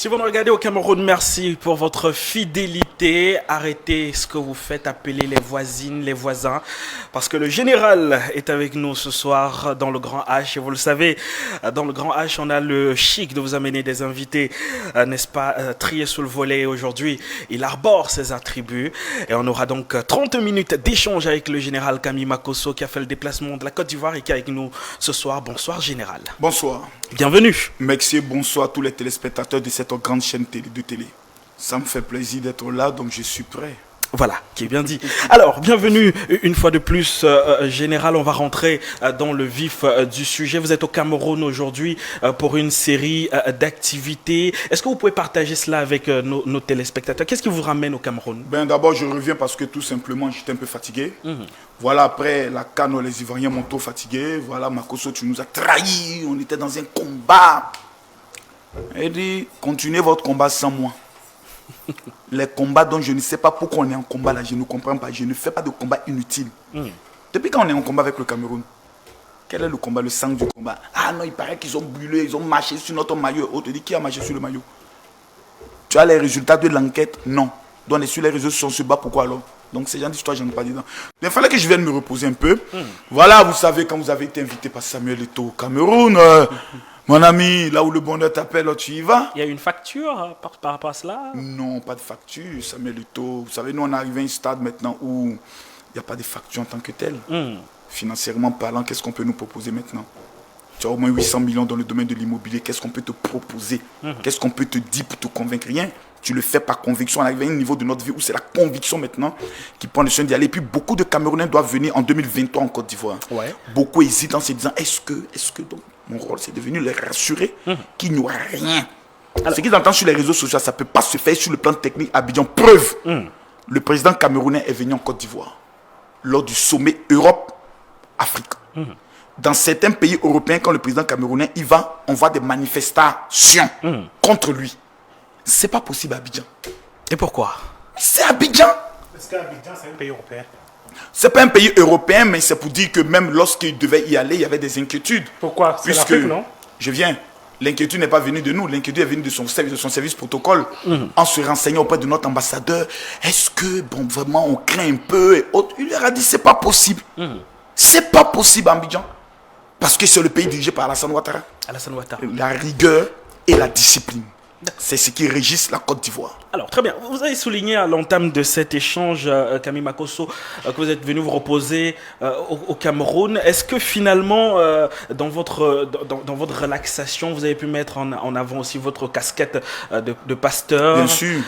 Si vous nous regardez au Cameroun, merci pour votre fidélité. Arrêtez ce que vous faites, appelez les voisines, les voisins, parce que le général est avec nous ce soir dans le Grand H. Et vous le savez, dans le Grand H, on a le chic de vous amener des invités, n'est-ce pas, triés sous le volet. Aujourd'hui, il arbore ses attributs. Et on aura donc 30 minutes d'échange avec le général Camille Makosso qui a fait le déplacement de la Côte d'Ivoire et qui est avec nous ce soir. Bonsoir, général. Bonsoir. Bienvenue. Merci, bonsoir à tous les téléspectateurs de cette grande chaîne de télé. Ça me fait plaisir d'être là, donc je suis prêt. Voilà, qui est bien dit. Alors, bienvenue une fois de plus, général. On va rentrer dans le vif du sujet. Vous êtes au Cameroun aujourd'hui pour une série d'activités. Est-ce que vous pouvez partager cela avec nos téléspectateurs? Qu'est-ce qui vous ramène au Cameroun? D'abord, je reviens parce que tout simplement, j'étais un peu fatigué. Voilà, après la CAN, les Ivoiriens m'ont trop fatigué. Voilà, Makosso, tu nous as trahis. On était dans un combat. Il dit, continuez votre combat sans moi. Les combats dont je ne sais pas pourquoi on est en combat là, je ne comprends pas. Je ne fais pas de combat inutile. Depuis quand on est en combat avec le Cameroun? Quel est le combat, le sang du combat? Ah non, il paraît qu'ils ont brûlé, ils ont marché sur notre maillot. On te dit qui a marché sur le maillot? Tu as les résultats de l'enquête? Non. Donc on est sur les réseaux sociaux, on se bat, pourquoi alors? Donc ces gens d'histoire, j'en ai pas dit. Il fallait que je vienne me reposer un peu. Voilà, vous savez, quand vous avez été invité par Samuel Eto'o au Cameroun, mon ami, là où le bonheur t'appelle, tu y vas. Il y a une facture par rapport à cela? Non, pas de facture, Samuel Eto'o. Vous savez, nous on est arrivé à un stade maintenant où il n'y a pas de facture en tant que tel. Financièrement parlant, qu'est-ce qu'on peut nous proposer maintenant? Tu as au moins 800 millions dans le domaine de l'immobilier, qu'est-ce qu'on peut te proposer? Qu'est-ce qu'on peut te dire pour te convaincre? Rien. Tu le fais par conviction. On arrive à un niveau de notre vie où c'est la conviction maintenant qui prend le soin d'y aller. Et puis beaucoup de Camerounais doivent venir en 2023 en Côte d'Ivoire. Ouais. Beaucoup hésitent en se disant, est-ce que donc, mon rôle c'est devenu les rassurer qu'il n'y aura rien. Alors, ce qu'ils entendent sur les réseaux sociaux, ça ne peut pas se faire sur le plan technique à Abidjan. Preuve, le président camerounais est venu en Côte d'Ivoire lors du sommet Europe-Afrique. Dans certains pays européens, quand le président camerounais y va, on voit des manifestations contre lui. C'est pas possible à Abidjan. Et pourquoi? C'est Abidjan. Est-ce qu'Abidjan, c'est un pays européen? C'est pas un pays européen, mais c'est pour dire que même lorsqu'il devait y aller, il y avait des inquiétudes. Pourquoi? C'est l'Afrique, non? Je viens. L'inquiétude n'est pas venue de nous. L'inquiétude est venue de son service protocole. En se renseignant auprès de notre ambassadeur, est-ce que, bon, vraiment, on craint un peu et autres. Il leur a dit, c'est pas possible. C'est pas possible à Abidjan. Parce que c'est le pays dirigé par Alassane Ouattara. Alassane Ouattara. La rigueur et la discipline. C'est ce qui régisse la Côte d'Ivoire. Alors, très bien. Vous avez souligné à l'entame de cet échange, Camille Makosso, que vous êtes venu vous reposer au Cameroun. Est-ce que finalement, dans votre relaxation, vous avez pu mettre en avant aussi votre casquette de pasteur? Bien sûr.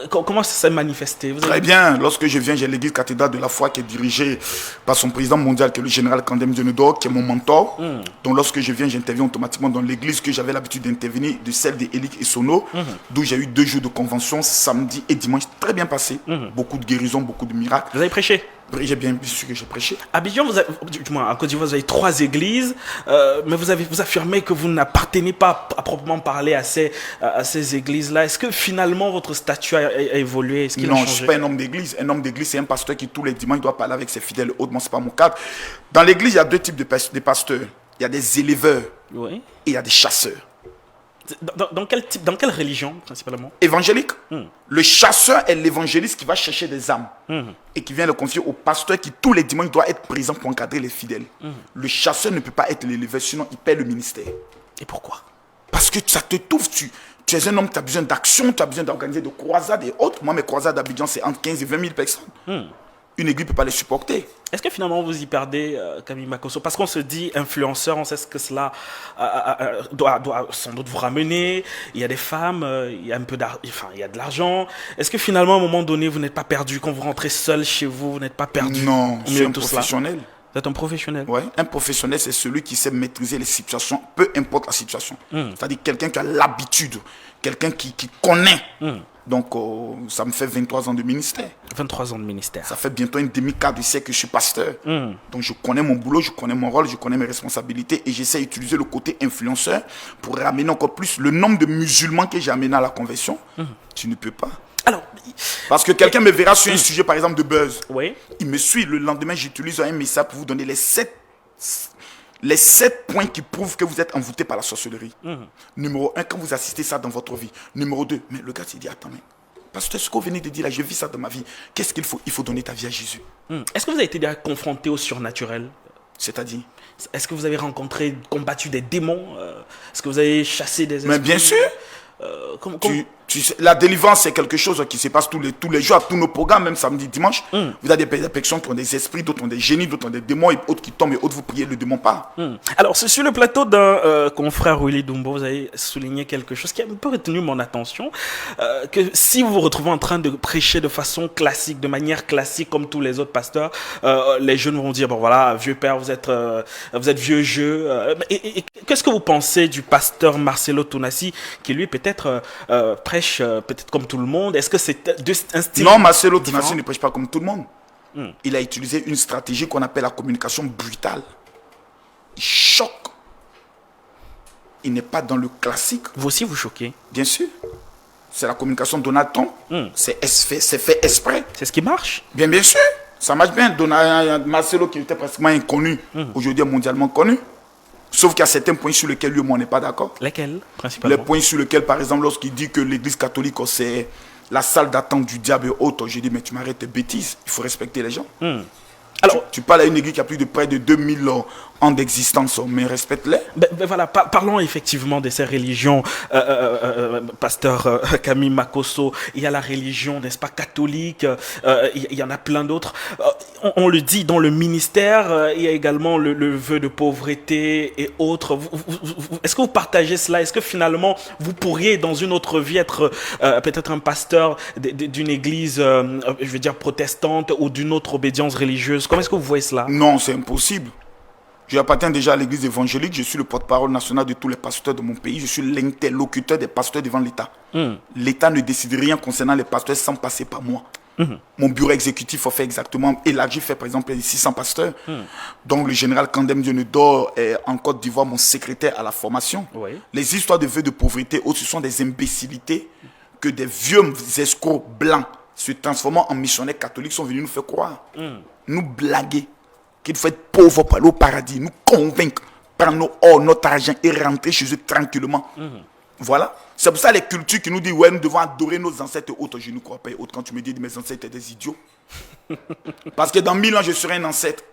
Comment ça s'est manifesté? Très bien. Lorsque je viens, j'ai l'église cathédrale de la foi qui est dirigée par son président mondial, qui est le général Kandem Dionodor, qui est mon mentor. Donc lorsque je viens, j'interviens automatiquement dans l'église que j'avais l'habitude d'intervenir, de celle d'Élique et Sono, d'où j'ai eu 2 jours de convention, samedi et dimanche, très bien passé. Beaucoup de guérisons, beaucoup de miracles. Vous avez prêché? J'ai bien sûr que j'ai prêché. À Abidjan, à Côte d'Ivoire, vous avez 3 églises, mais vous affirmez que vous n'appartenez pas à proprement parler à ces églises-là. Est-ce que finalement votre statut a évolué? Non, je ne suis pas un homme d'église. Un homme d'église, c'est un pasteur qui tous les dimanches doit parler avec ses fidèles hautement. Ce n'est pas mon cadre. Dans l'église, il y a 2 types de pasteurs. Il y a des éleveurs et il y a des chasseurs. Dans quelle religion, principalement? Évangélique. Le chasseur est l'évangéliste qui va chercher des âmes et qui vient le confier au pasteur qui, tous les dimanches, doit être présent pour encadrer les fidèles. Le chasseur ne peut pas être l'éleveur, sinon il perd le ministère. Et pourquoi? Parce que ça te touche. Tu es un homme qui a besoin d'action, tu as besoin d'organiser des croisades et autres. Moi, mes croisades d'Abidjan, c'est entre 15 et 20 000 personnes. Une église ne peut pas les supporter. Est-ce que finalement vous y perdez, Camille Makosso? Parce qu'on se dit influenceur, on sait ce que cela doit sans doute vous ramener. Il y a des femmes, il y a un peu il y a de l'argent. Est-ce que finalement, à un moment donné, vous n'êtes pas perdu? Quand vous rentrez seul chez vous, vous n'êtes pas perdu? Non, je suis un professionnel. Vous êtes un professionnel? Oui, un professionnel, c'est celui qui sait maîtriser les situations, peu importe la situation. C'est-à-dire quelqu'un qui a l'habitude, quelqu'un qui connaît. Donc, ça me fait 23 ans de ministère. 23 ans de ministère. Ça fait bientôt un demi-quart de siècle que je suis pasteur. Donc, je connais mon boulot, je connais mon rôle, je connais mes responsabilités et j'essaie d'utiliser le côté influenceur pour ramener encore plus le nombre de musulmans que j'ai amené à la conversion. Tu ne peux pas. Alors, parce que quelqu'un me verra sur un sujet, par exemple, de buzz. Oui. Il me suit. Le lendemain, j'utilise un message pour vous donner les 7 Les 7 points qui prouvent que vous êtes envoûté par la sorcellerie. Numéro 1, quand vous assistez ça dans votre vie. Numéro 2, mais le gars s'est dit, attends, mais pasteur, ce qu'on venait de dire là, je vis ça dans ma vie. Qu'est-ce qu'il faut? Il faut donner ta vie à Jésus. Est-ce que vous avez été déjà confronté au surnaturel? C'est-à-dire? Est-ce que vous avez rencontré, combattu des démons? Est-ce que vous avez chassé des esprits? Mais bien sûr. La délivrance, c'est quelque chose qui se passe tous les jours, à tous nos programmes, même samedi, dimanche. Vous avez des personnes qui ont des esprits, d'autres ont des génies, d'autres ont des démons, et autres qui tombent, et autres vous priez, le démon part. Alors, sur le plateau d'un confrère Willy Dumbo, vous avez souligné quelque chose qui a un peu retenu mon attention, que si vous vous retrouvez en train de prêcher de façon classique, de manière classique, comme tous les autres pasteurs, les jeunes vont dire, bon voilà, vieux père, vous êtes vieux jeu. Et qu'est-ce que vous pensez du pasteur Marcelo Tounassi, qui lui peut-être prêche peut-être comme tout le monde? Est-ce que c'est un style? Non, Marcelo Tounassi ne prêche pas comme tout le monde. Il a utilisé une stratégie qu'on appelle la communication brutale. Il choque. Il n'est pas dans le classique. Vous aussi, vous choquez? Bien sûr. C'est la communication Donald Trump. C'est fait exprès. C'est ce qui marche? Bien sûr. Ça marche bien. Marcelo, qui était pratiquement inconnu, aujourd'hui est mondialement connu. Sauf qu'il y a certains points sur lesquels lui et moi on n'est pas d'accord. Lesquels, principalement? Les points sur lesquels, par exemple, lorsqu'il dit que l'église catholique, c'est la salle d'attente du diable et autres, j'ai dit, mais tu m'arrêtes tes bêtises, il faut respecter les gens. Alors, tu parles à une église qui a plus de près de 2000 ans d'existence, mais respecte-les. Voilà, parlons effectivement de ces religions, pasteur Camille Makosso. Il y a la religion, n'est-ce pas, catholique, il y en a plein d'autres. On le dit dans le ministère, il y a également le vœu de pauvreté et autres. Est-ce que vous partagez cela? Est-ce que finalement, vous pourriez, dans une autre vie, être peut-être un pasteur d'une église, je veux dire, protestante ou d'une autre obédience religieuse? Comment est-ce que vous voyez cela? Non, c'est impossible. J'appartiens déjà à l'église évangélique, je suis le porte-parole national de tous les pasteurs de mon pays, je suis l'interlocuteur des pasteurs devant l'État. L'État ne décide rien concernant les pasteurs sans passer par moi. Mon bureau exécutif a fait exactement, élargi, fait par exemple 600 pasteurs. Donc le général Kandem Dionedor est en Côte d'Ivoire mon secrétaire à la formation. Les histoires de vœux de pauvreté, ce sont des imbécilités que des vieux escrocs blancs se transformant en missionnaires catholiques sont venus nous faire croire. Nous blaguer qu'il faut être pauvre pour aller au paradis, nous convaincre, prendre nos or, notre argent et rentrer chez eux tranquillement. Voilà. C'est pour ça les cultures qui nous disent, ouais, nous devons adorer nos ancêtres et autres. Je ne crois pas. Et autres, quand tu me dis que mes ancêtres étaient des idiots. Parce que dans 1000 ans, je serai un ancêtre.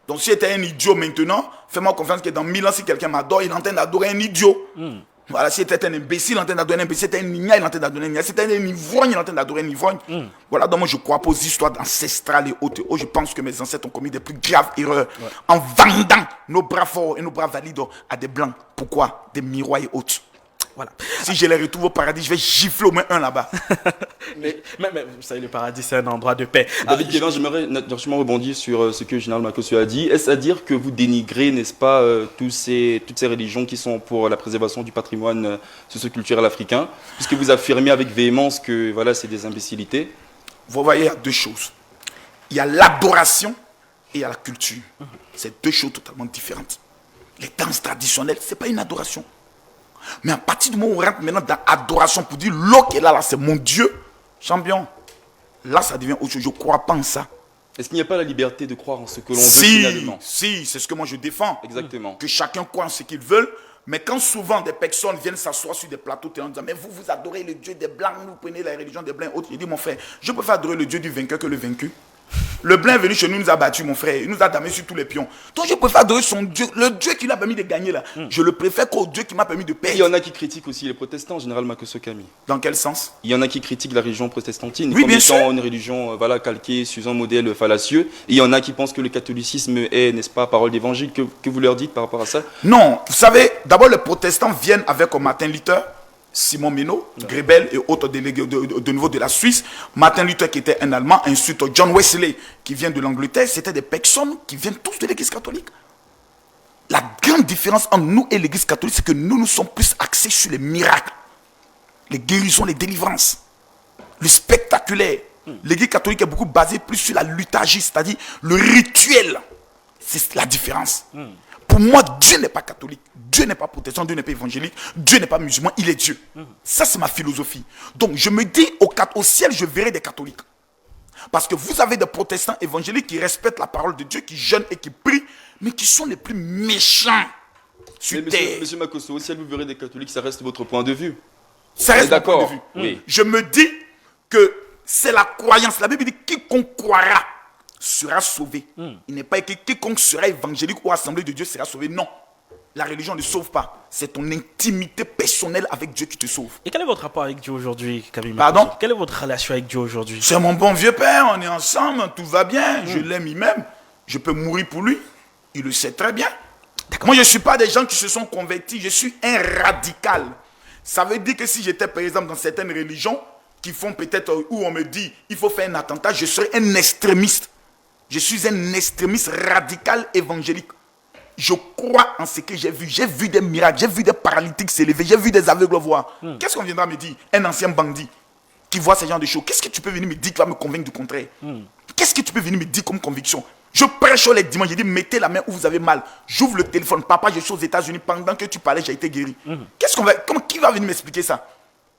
Donc si j'étais un idiot maintenant, fais-moi confiance que dans 1000 ans, si quelqu'un m'adore, il est en train d'adorer un idiot. Voilà, si c'était un imbécile, il est en train d'adorer un imbécile. Si c'était un igna, il est en train d'adorer un igna. Si c'était un ivrogne, il est en train d'adorer un ivrogne. Voilà, donc moi je crois pas aux histoires ancestrales et autres. Je pense que mes ancêtres ont commis des plus graves erreurs en vendant nos bras forts et nos bras valides à des blancs. Pourquoi? Des miroirs et autres. Voilà. Si je les retrouve au paradis, je vais gifler au moins un là-bas. mais vous savez, le paradis, c'est un endroit de paix. David Guélan, j'aimerais naturellement rebondir sur ce que le général Makosso a dit. Est-ce à dire que vous dénigrez, n'est-ce pas, toutes ces religions qui sont pour la préservation du patrimoine socio-culturel africain, puisque vous affirmez avec véhémence que voilà, c'est des imbécilités? Vous voyez, il y a deux choses. Il y a l'adoration et il y a la culture. C'est deux choses totalement différentes. Les danses traditionnelles, ce n'est pas une adoration. Mais à partir du moment où on rentre maintenant dans l'adoration pour dire l'eau qui est là, c'est mon Dieu, champion, là ça devient autre chose. Je ne crois pas en ça. Est-ce qu'il n'y a pas la liberté de croire en ce que l'on veut finalement? Si, c'est ce que moi je défends. Exactement. Que chacun croit en ce qu'il veut. Mais quand souvent des personnes viennent s'asseoir sur des plateaux en disant, mais vous adorez le Dieu des Blancs, vous prenez la religion des Blancs et autres. Je dis, mon frère, je préfère adorer le Dieu du vainqueur que le vaincu. Le blanc est venu chez nous, il nous a battus, mon frère. Il nous a damés sur tous les pions. Donc je préfère adorer son Dieu, le Dieu qui l'a permis de gagner là. Je le préfère qu'au Dieu qui m'a permis de perdre. Il y en a qui critiquent aussi les protestants, général Makosso Camille. Dans quel sens? Il y en a qui critiquent la religion protestantine oui, comme bien étant sûr. une religion calquée sur un modèle fallacieux. Et il y en a qui pensent que le catholicisme est, n'est-ce pas, parole d'évangile. Que vous leur dites par rapport à ça? Non, vous savez, d'abord les protestants viennent avec Martin Luther, Simon Menot, Grebel et autres délégués de niveau de la Suisse. Martin Luther qui était un Allemand, ensuite John Wesley qui vient de l'Angleterre. C'était des personnes qui viennent tous de l'église catholique. La grande différence entre nous et l'église catholique, c'est que nous sommes plus axés sur les miracles, les guérisons, les délivrances, le spectaculaire. L'église catholique est beaucoup basée plus sur la liturgie, c'est-à-dire le rituel. C'est la différence. Pour moi, Dieu n'est pas catholique, Dieu n'est pas protestant, Dieu n'est pas évangélique, Dieu n'est pas musulman, il est Dieu. Ça, c'est ma philosophie. Donc, je me dis, au ciel, je verrai des catholiques. Parce que vous avez des protestants évangéliques qui respectent la parole de Dieu, qui jeûnent et qui prient, mais qui sont les plus méchants sur Mais terre. monsieur Makosso, si vous verrez des catholiques, ça reste votre point de vue. Ça reste mon point de d'accord. vue. Oui. Je me dis que c'est la croyance. La Bible dit quiconque croira sera sauvé. Il n'est pas écrit quiconque sera évangélique ou assemblée de Dieu sera sauvé. Non. La religion ne sauve pas. C'est ton intimité personnelle avec Dieu qui te sauve. Et quel est votre rapport avec Dieu aujourd'hui, Camille Pardon? Makosso? Quelle est votre relation avec Dieu aujourd'hui? C'est mon bon vieux père, on est ensemble, tout va bien. Je l'aime lui-même. Je peux mourir pour lui. Il le sait très bien. Moi, je ne suis pas des gens qui se sont convertis. Je suis un radical. Ça veut dire que si j'étais, par exemple, dans certaines religions qui font peut-être où on me dit il faut faire un attentat, je serais un extrémiste. Je suis un extrémiste radical évangélique. Je crois en ce que j'ai vu. J'ai vu des miracles, j'ai vu des paralytiques s'élever, j'ai vu des aveugles voir. Qu'est-ce qu'on viendra me dire? Un ancien bandit qui voit ce genre de choses. Qu'est-ce que tu peux venir me dire qui va me convaincre du contraire? Qu'est-ce que tu peux venir me dire comme conviction? Je prêche les dimanches, je dis mettez la main où vous avez mal. J'ouvre le téléphone, papa, je suis aux États-Unis, pendant que tu parlais, j'ai été guéri. Qu'est-ce qu'on va, qui va venir m'expliquer ça?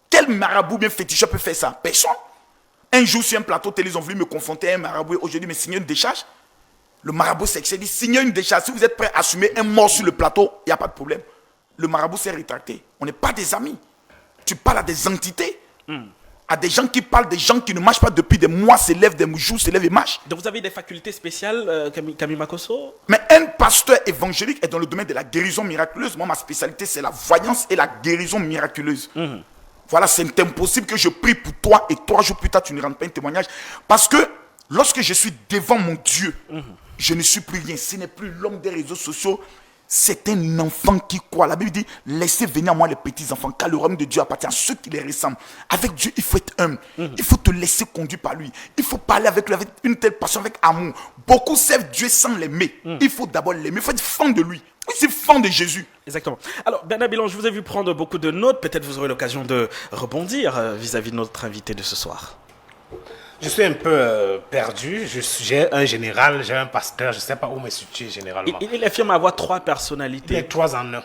Quel marabout bien féticheur peut faire ça? Personne. Un jour sur un plateau télé, ils ont voulu me confronter à un marabout. Aujourd'hui, mais signez une décharge. Le marabout sexuel dit signez une décharge. Si vous êtes prêt à assumer un mort sur le plateau, il n'y a pas de problème. Le marabout s'est rétracté. On n'est pas des amis. Tu parles à des entités. À des gens qui parlent, des gens qui ne marchent pas depuis des mois, se lèvent, des jours, se lèvent et marchent. Donc vous avez des facultés spéciales, Camille Makosso? Mais un pasteur évangélique est dans le domaine de la guérison miraculeuse. Moi, ma spécialité, c'est la voyance et la guérison miraculeuse. Voilà, c'est impossible que je prie pour toi et 3 jours plus tard, tu ne rentres pas un témoignage. Parce que lorsque je suis devant mon Dieu, je ne suis plus rien. Ce n'est plus l'homme des réseaux sociaux. C'est un enfant qui croit. La Bible dit, laissez venir à moi les petits enfants, car le royaume de Dieu appartient à ceux qui les ressemblent. Avec Dieu, il faut être humble. Il faut te laisser conduire par lui. Il faut parler avec lui avec une telle passion, avec amour. Beaucoup servent Dieu sans l'aimer. Il faut d'abord l'aimer. Il faut être fan de lui. Oui, c'est fan de Jésus. Exactement. Alors, Bernard Bilan, je vous ai vu prendre beaucoup de notes. Peut-être vous aurez l'occasion de rebondir vis-à-vis de notre invité de ce soir. Je suis un peu perdu. J'ai un général, j'ai un pasteur, je ne sais pas où me situer généralement. Il affirme avoir 3 personnalités. Les 3 en 1.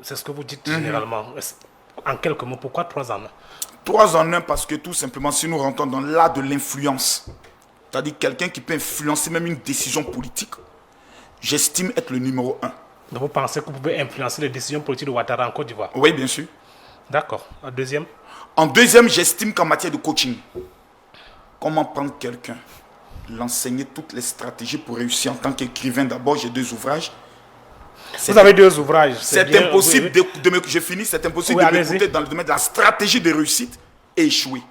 C'est ce que vous dites généralement. En quelques mots, pourquoi 3 en 1? 3 en 1 parce que tout simplement, si nous rentrons dans l'art de l'influence, c'est-à-dire quelqu'un qui peut influencer même une décision politique, j'estime être le numéro 1. Donc vous pensez que vous pouvez influencer les décisions politiques de Ouattara en Côte d'Ivoire? Oui, bien sûr. D'accord. En deuxième? En deuxième, j'estime qu'en matière de coaching, comment prendre quelqu'un, l'enseigner toutes les stratégies pour réussir en tant qu'écrivain. D'abord, j'ai 2 ouvrages. Vous avez 2 ouvrages. C'est bien, impossible oui. je finis, c'est impossible Oui, de allez-y. m'écouter dans le domaine de la stratégie de réussite et échouer.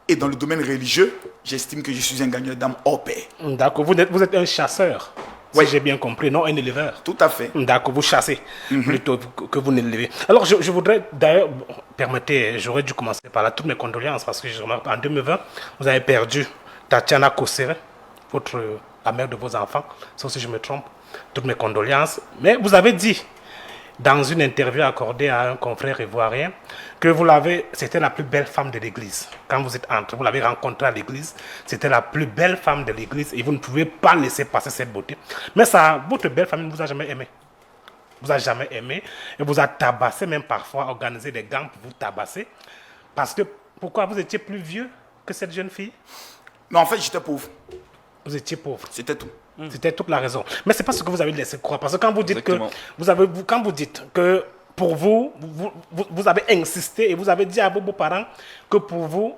Et dans le domaine religieux, j'estime que je suis un gagneur d'âme hors pair. D'accord. Vous êtes un chasseur. Oui. Si j'ai bien compris, non un éleveur. Tout à fait. D'accord, vous chassez plutôt que vous n'élevez. Alors, je voudrais d'ailleurs, permettez, j'aurais dû commencer par là, toutes mes condoléances, parce que je remarque en 2020, vous avez perdu Tatiana Kossere, la mère de vos enfants, sauf si je me trompe, toutes mes condoléances. Mais vous avez dit, dans une interview accordée à un confrère ivoirien, que c'était la plus belle femme de l'église. Quand vous êtes entré, vous l'avez rencontrée à l'église, c'était la plus belle femme de l'église et vous ne pouvez pas laisser passer cette beauté. Mais votre belle famille ne vous a jamais aimé. Vous a jamais aimé et vous a tabassé, même parfois organisé des gangs pour vous tabasser. Parce que, pourquoi vous étiez plus vieux que cette jeune fille? Non, en fait, j'étais pauvre. Vous étiez pauvre. C'était tout. C'était toute la raison. Mais c'est pas ce que vous avez laissé croire. Parce que quand vous dites Exactement. quand vous dites que pour vous avez insisté et vous avez dit à vos beaux-parents que pour vous,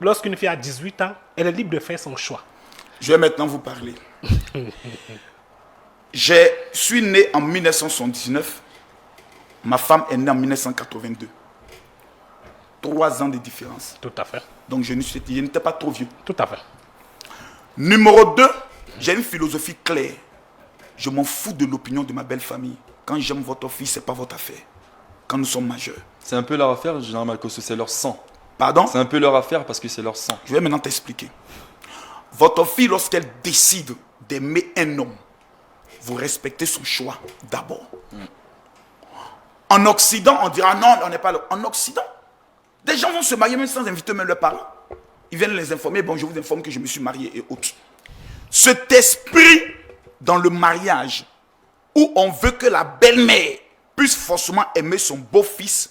lorsqu'une fille a 18 ans, elle est libre de faire son choix. Je vais maintenant vous parler. Je suis né en 1979. Ma femme est née en 1982. 3 ans de différence. Tout à fait. Donc je n'étais pas trop vieux. Tout à fait. Numéro 2, j'ai une philosophie claire. Je m'en fous de l'opinion de ma belle famille. Quand j'aime votre fille, ce n'est pas votre affaire. Quand nous sommes majeurs. C'est un peu leur affaire, général Makosso, c'est leur sang. Pardon? C'est un peu leur affaire parce que c'est leur sang. Je vais maintenant t'expliquer. Votre fille, lorsqu'elle décide d'aimer un homme, vous respectez son choix d'abord. En Occident, on dira non, on n'est pas là. En Occident, des gens vont se marier même sans inviter même leurs parents. Ils viennent les informer, bon, je vous informe que je me suis marié et autres. Cet esprit dans le mariage où on veut que la belle-mère puisse forcément aimer son beau-fils,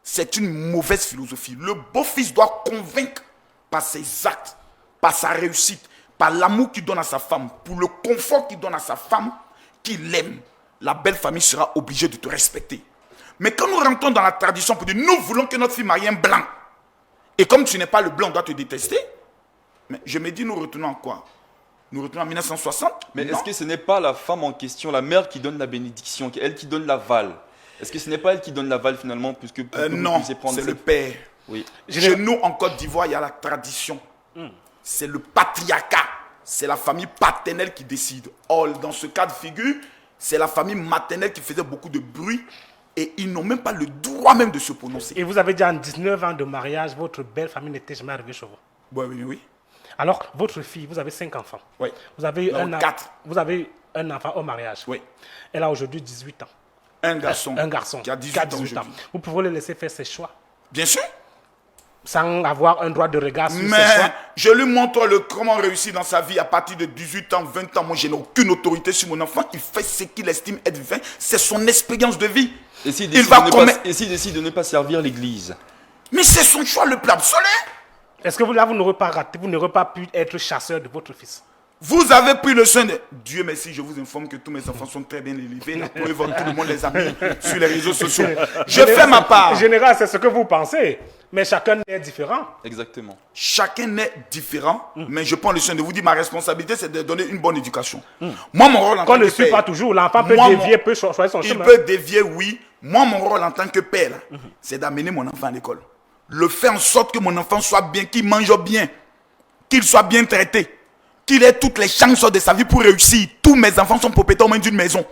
c'est une mauvaise philosophie. Le beau-fils doit convaincre par ses actes par sa réussite, par l'amour qu'il donne à sa femme, pour le confort qu'il donne à sa femme, qu'il aime, la belle famille sera obligée de te respecter. Mais quand nous rentrons dans la tradition pour dire nous voulons que notre fille marie un blanc, et comme tu n'es pas le blanc, on doit te détester, mais je me dis nous retournons à quoi? Nous retournons en 1960? Mais est-ce que ce n'est pas la femme en question, la mère qui donne la bénédiction, elle qui donne l'aval? Est-ce que ce n'est pas elle qui donne l'aval finalement puisque non, c'est le père. Oui. Chez nous, en Côte d'Ivoire, il y a la tradition. C'est le patriarcat. C'est la famille paternelle qui décide. Or, dans ce cas de figure, c'est la famille maternelle qui faisait beaucoup de bruit et ils n'ont même pas le droit même de se prononcer. Et vous avez dit en 19 ans de mariage, votre belle famille n'était jamais arrivée chez vous. Oui. Alors, votre fille, vous avez 5 enfants. Oui. Vous avez eu quatre. Vous avez un enfant au mariage. Oui. Elle a aujourd'hui 18 ans. Un garçon. Qui a 18 ans aujourd'hui. Vous pouvez le laisser faire ses choix. Bien sûr. Sans avoir un droit de regard sur ses choix. Mais je lui montre comment réussir dans sa vie à partir de 18 ans, 20 ans. Moi, je n'ai aucune autorité sur mon enfant. Il fait ce qu'il estime être vrai. C'est son expérience de vie. Et s'il décide de ne pas servir l'église? Mais c'est son choix le plus absolu. Est-ce que vous n'aurez pas raté, vous n'aurez pas pu être chasseur de votre fils? Vous avez pris le soin de... Dieu merci, je vous informe que tous mes enfants sont très bien élevés. La preuve, tout le monde les a mis sur les réseaux sociaux. Je fais ma part. En général, c'est ce que vous pensez. Mais chacun est différent. Exactement. Chacun est différent, mais je prends le soin de vous dire ma responsabilité, c'est de donner une bonne éducation. Moi, mon rôle en tant que père... Qu'on ne suit pas toujours. L'enfant peut dévier, peut choisir son chemin. Il peut dévier, oui. Moi, mon rôle en tant que père, c'est d'amener mon enfant à l'école. Le faire en sorte que mon enfant soit bien, qu'il mange bien, qu'il soit bien traité, qu'il ait toutes les chances de sa vie pour réussir. Tous mes enfants sont propriétaires au moins d'une maison.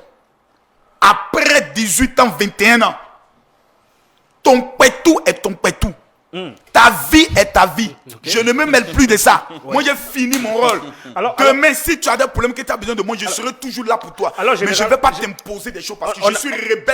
Après 18 ans, 21 ans, ton pétou est ton pétou. Ta vie est ta vie. Okay. Je ne me mêle plus de ça. Ouais. Moi, j'ai fini mon rôle. Demain, si tu as des problèmes que tu as besoin de moi, je serai toujours là pour toi. Mais je ne vais pas t'imposer des choses parce que je suis rebelle.